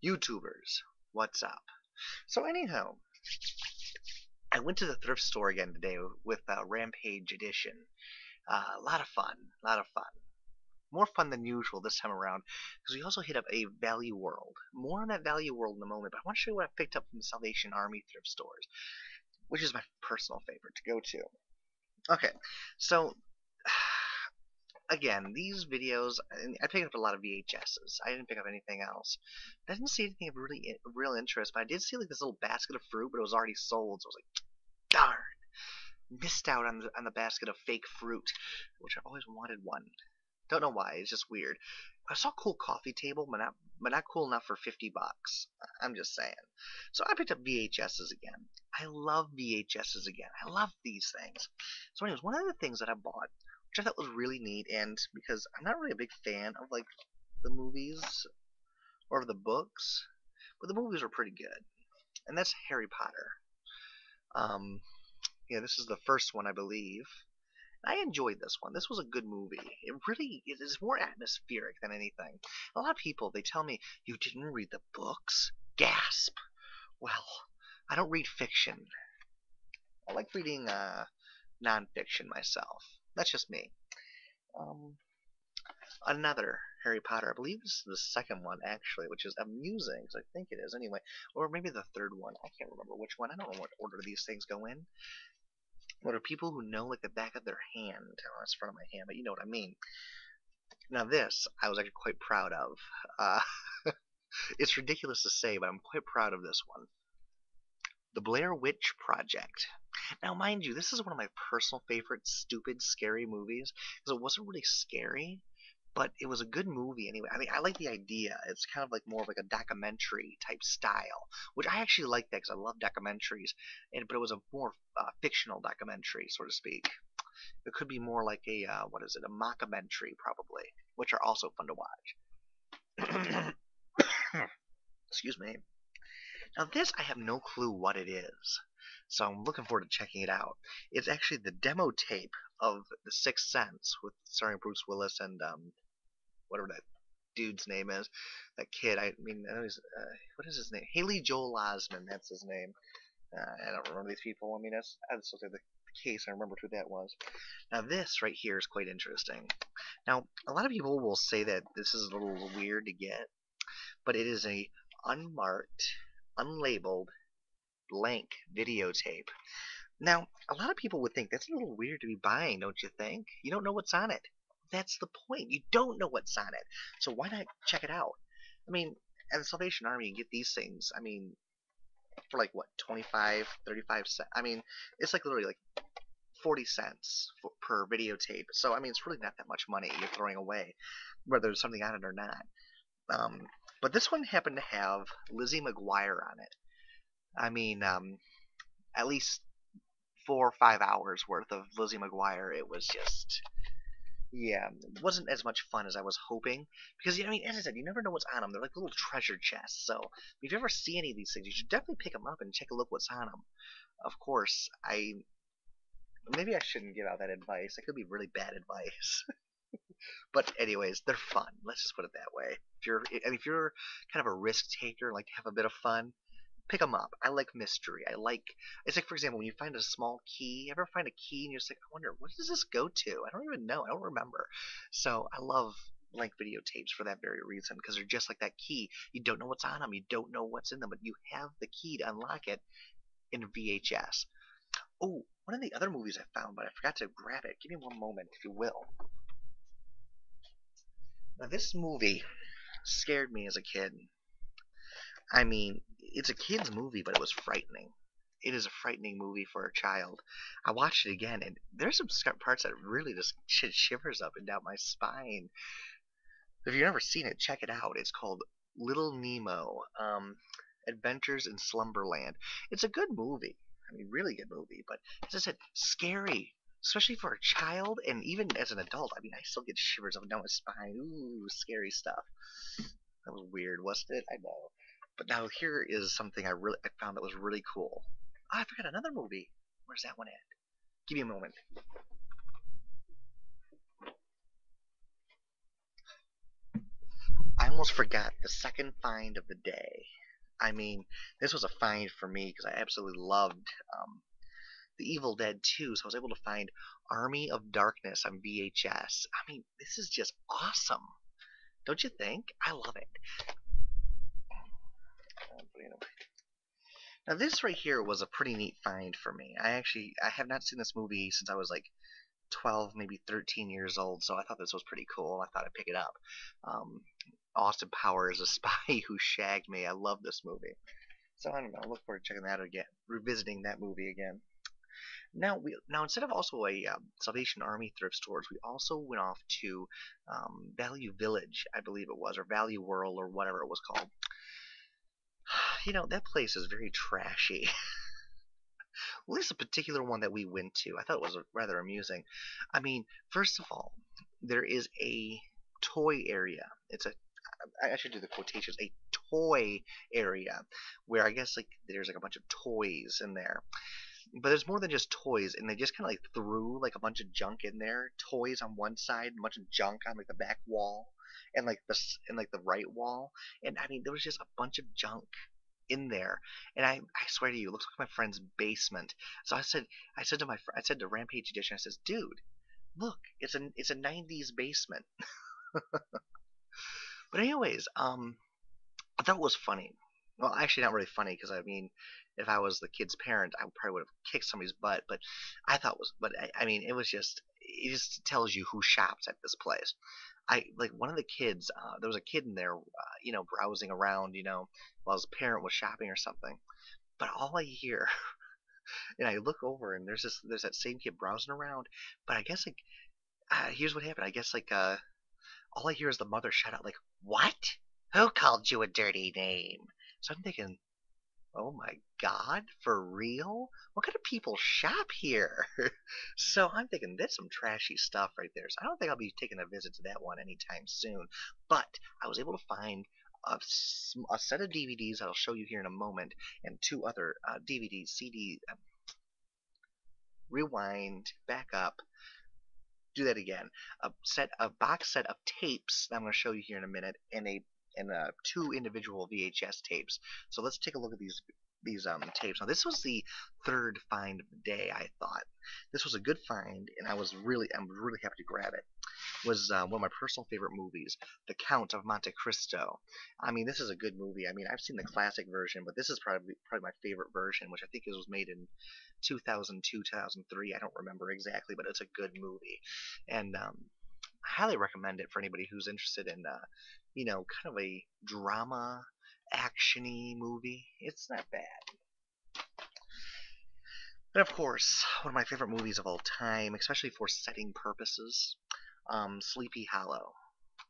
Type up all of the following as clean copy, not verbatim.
YouTubers, what's up? So anyhow, I went to the thrift store again today with Rampage Edition. A lot of fun, a lot of fun. More fun than usual this time around because we also hit up a Value World. More on that Value World in a moment, but I want to show you what I picked up from the Salvation Army thrift stores, which is my personal favorite to go to. Okay, so again, these videos, I picked up a lot of VHSs. I didn't pick up anything else. I didn't see anything of really real interest, but I did see like this little basket of fruit, but it was already sold, so I was like, darn, missed out on the basket of fake fruit, which I've always wanted one. Don't know why, it's just weird. I saw a cool coffee table, but not cool enough for 50 bucks. I'm just saying. So I picked up VHSs again. I love VHSs again. I love these things. So anyways, one of the things that I bought, which I thought was really neat, and because I'm not really a big fan of like the movies or the books, but the movies were pretty good. And that's Harry Potter. Um, yeah, this is the first one, I believe. I enjoyed this one. This was a good movie. It is more atmospheric than anything. A lot of people, they tell me, you didn't read the books? Gasp. Well, I don't read fiction. I like reading nonfiction myself. That's just me. Um, Another Harry Potter. I believe this is the second one, actually, which is amusing, because I think it is anyway. Or maybe the third one. I can't remember which one. I don't know what order these things go in. What are people who know like the back of their hand? Oh, it's front of my hand, but you know what I mean. Now this, I was actually quite proud of. Uh, it's ridiculous to say, but I'm quite proud of this one. The Blair Witch Project. Now, mind you, this is one of my personal favorite stupid, scary movies, because it wasn't really scary, but it was a good movie anyway. I mean, I like the idea. It's kind of like more of like a documentary type style, which I actually like that because I love documentaries, but it was a more fictional documentary, so to speak. It could be more like a what is it, a mockumentary probably, which are also fun to watch. Excuse me. Now this I have no clue what it is, so I'm looking forward to checking it out. It's actually the demo tape of The Sixth Sense with starring Bruce Willis and whatever that dude's name is, that kid. I mean, I know what is his name? Haley Joel Osment. That's his name. I don't remember these people. I mean, that's looked at the case. I remembered who that was. Now this right here is quite interesting. Now a lot of people will say that this is a little weird to get, but it is a unmarked, unlabeled, blank videotape. Now a lot of people would think that's a little weird to be buying, don't you think? You don't know what's on it. That's the point. You don't know what's on it. So why not check it out? I mean, at the Salvation Army, you get these things. I mean, for like what, 25, 35 cents? I mean, it's like literally like 40 cents per videotape. So, I mean, it's really not that much money you're throwing away, whether there's something on it or not. Um, but this one happened to have Lizzie McGuire on it. I mean, at least 4 or 5 hours worth of Lizzie McGuire. It was just, yeah, it wasn't as much fun as I was hoping. Because, I mean, as I said, you never know what's on them. They're like little treasure chests. So, if you ever see any of these things, you should definitely pick them up and take a look what's on them. Of course, maybe I shouldn't give out that advice. It could be really bad advice. But anyways, they're fun. Let's just put it that way. If you're kind of a risk taker, like to have a bit of fun, pick them up. I like mystery. It's like, for example, when you find a small key. You ever find a key and you're just like, I wonder, what does this go to? I don't even know. I don't remember. So I love blank videotapes for that very reason, because they're just like that key. You don't know what's on them. You don't know what's in them, but you have the key to unlock it in VHS. Oh, one of the other movies I found, but I forgot to grab it. Give me one moment, if you will. Now, this movie scared me as a kid. I mean, it's a kid's movie, but it was frightening. It is a frightening movie for a child. I watched it again, and there's some parts that really just shivers up and down my spine. If you've never seen it, check it out. It's called Little Nemo, Adventures in Slumberland. It's a good movie. I mean, really good movie, but as I said, scary, especially for a child, and even as an adult. I mean, I still get shivers up and down my spine. Ooh, scary stuff. That was weird, wasn't it? I know. But now here is something I found that was really cool. Ah, I forgot another movie. Where's that one at? Give me a moment. I almost forgot the second find of the day. I mean, this was a find for me because I absolutely loved The Evil Dead 2, so I was able to find Army of Darkness on VHS. I mean, this is just awesome. Don't you think? I love it. Now this right here was a pretty neat find for me. I have not seen this movie since I was like 12, maybe 13 years old, so I thought this was pretty cool. I thought I'd pick it up. Um, Austin Powers, A Spy Who Shagged Me. I love this movie. So I don't know. I look forward to checking that out again, revisiting that movie again. Now instead of also a Salvation Army thrift stores, we also went off to Value Village, I believe it was, or Value World, or whatever it was called. You know, that place is very trashy. Well, this is a particular one that we went to. I thought it was rather amusing. I mean, first of all, there is a toy area. I should do the quotations, a toy area where I guess like there's like a bunch of toys in there. But there's more than just toys, and they just kind of like threw like a bunch of junk in there. Toys on one side, a bunch of junk on like the back wall, and like the right wall. And I mean, there was just a bunch of junk in there, and I swear to you, it looks like my friend's basement. So I said to Rampage Edition, I says, dude, look, it's a '90s basement. But anyways, I thought it was funny. Well, actually, not really funny because I mean, if I was the kid's parent, I probably would have kicked somebody's butt. But I thought it was, but I mean, it just tells you who shops at this place. I like one of the kids. There was a kid in there, browsing around, while his parent was shopping or something. But all I hear, and I look over, and there's that same kid browsing around. But I guess like, here's what happened. I guess like, all I hear is the mother shout out like, "What? Who called you a dirty name?" So I'm thinking, oh my God, for real? What kind of people shop here? So I'm thinking that's some trashy stuff right there. So I don't think I'll be taking a visit to that one anytime soon. But I was able to find a set of DVDs that I'll show you here in a moment, and two other DVDs, CD, rewind, back up, do that again. A box set of tapes that I'm going to show you here in a minute, and two individual VHS tapes. So let's take a look at these tapes. Now this was the third find of the day. I thought this was a good find, and I'm really happy to grab it. Was one of my personal favorite movies, The Count of Monte Cristo. I mean, this is a good movie. I mean, I've seen the classic version, but this is probably my favorite version, which I think was made in 2002, 2003. I don't remember exactly, but it's a good movie, and I highly recommend it for anybody who's interested in, kind of a drama, actiony movie. It's not bad. And of course, one of my favorite movies of all time, especially for setting purposes, Sleepy Hollow.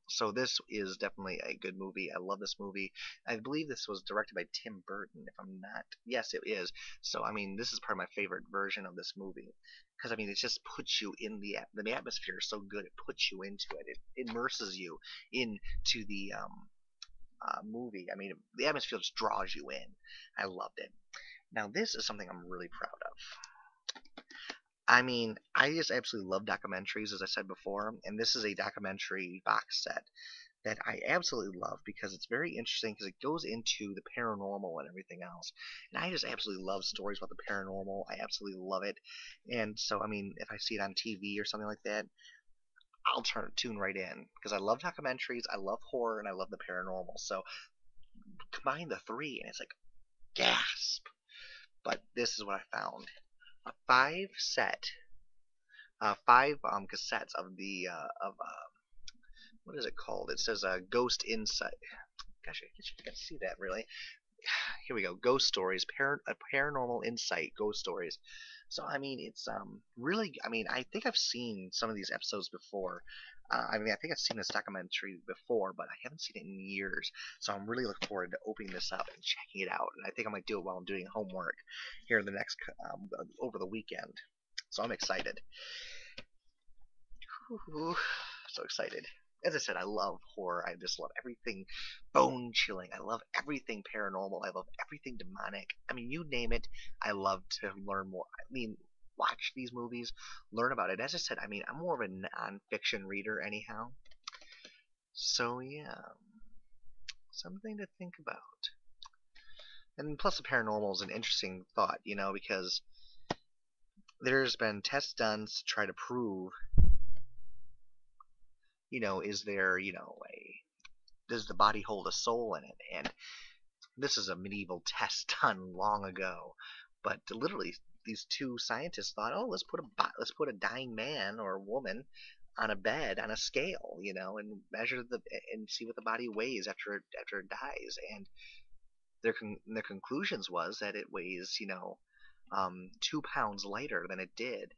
So this is definitely a good movie. I love this movie. I believe this was directed by Tim Burton, if I'm not. Yes, it is. So I mean, this is probably my favorite version of this movie because I mean, it just puts you in the atmosphere is so good. It puts you into it. It immerses you into the movie. I mean, the atmosphere just draws you in. I loved it. Now this is something I'm really proud of. I mean, I just absolutely love documentaries, as I said before, and this is a documentary box set that I absolutely love because it's very interesting because it goes into the paranormal and everything else. And I just absolutely love stories about the paranormal. I absolutely love it. And so, I mean, if I see it on TV or something like that, I'll tune right in because I love documentaries, I love horror, and I love the paranormal. So combine the three, and it's like gasp. But this is what I found: a five cassettes of the of what is it called? It says Ghost Insight. Gosh, I guess you can see that really. Here we go. Ghost stories, a paranormal insight, ghost stories. So I mean, it's really. I mean, I think I've seen some of these episodes before. I mean, I think I've seen this documentary before, but I haven't seen it in years. So I'm really looking forward to opening this up and checking it out. And I think I might do it while I'm doing homework here in the next over the weekend. So I'm excited. Ooh, so excited. As I said, I love horror. I just love everything bone chilling. I love everything paranormal. I love everything demonic. I mean, you name it, I love to learn more. I mean, watch these movies, learn about it. As I said, I mean, I'm more of a non-fiction reader anyhow. So yeah. Something to think about. And plus, the paranormal is an interesting thought, because there's been tests done to try to prove, is there, does the body hold a soul in it? And this is a medieval test done long ago, but literally these two scientists thought, oh, let's put a dying man or woman on a bed on a scale, and measure and see what the body weighs after it dies. And their conclusions was that it weighs, 2 pounds lighter than it did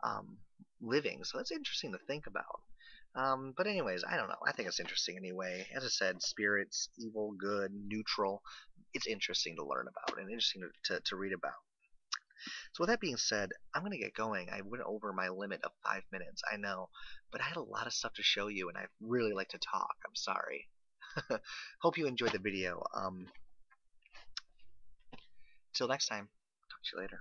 um, living. So that's interesting to think about. But anyways, I don't know. I think it's interesting anyway. As I said, spirits, evil, good, neutral. It's interesting to learn about and interesting to read about. So with that being said, I'm going to get going. I went over my limit of 5 minutes, I know, but I had a lot of stuff to show you, and I really like to talk. I'm sorry. Hope you enjoyed the video. Till next time. Talk to you later.